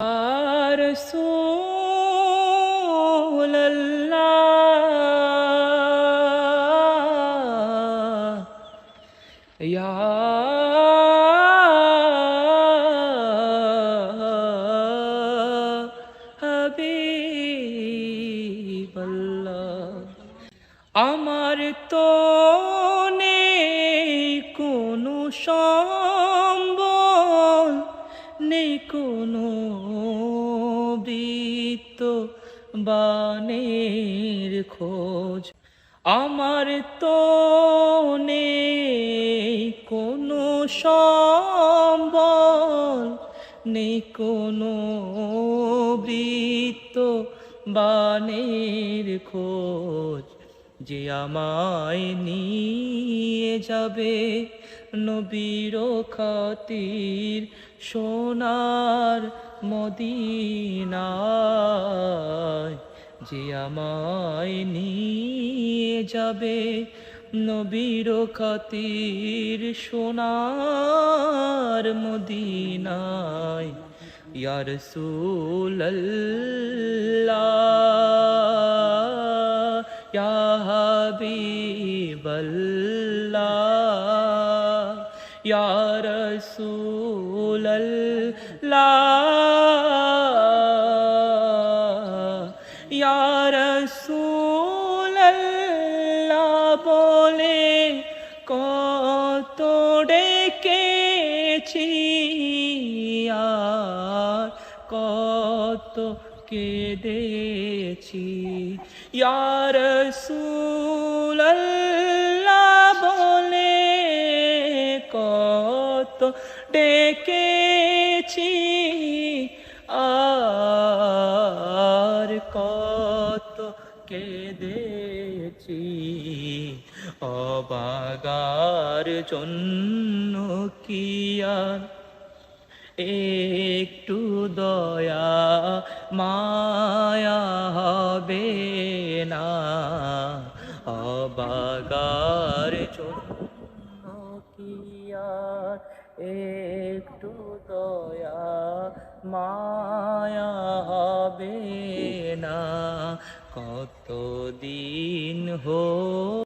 Ya Rasulallah, Ya Habiballah, আমার তো নেই কোনো সম্বল, নেই কোনো বৃত্ত বানের খোঁজ। আমার তো নেই কোনো সম্বল, নেই কোনো বৃত্ত বানের খোঁজ, যে আমায় নিয়ে যাবে নবীর খাতির সোনার মদিনায়, যে আমায় নিয়ে যাবে নবীর খাতির সোনার মদিনায়। ইয়া রাসূলাল্লাহ, ইয়া হাবিবাল্লাহ, ইয়া রাসূলাল্লাহ, ইয়া রাসূলাল্লাহ বলে কত ডেকেছি, আর কত কেঁদেছি। ইয়া রাসূলাল্লাহ বলে কত ডেকেছি, আর কত কেঁদেছি। অবাগার জন্য কি আর একটু দয়া মায়া হবে না? অবাগার জন্য কি আর একটু দয়া মায়া হবে না? কতদিন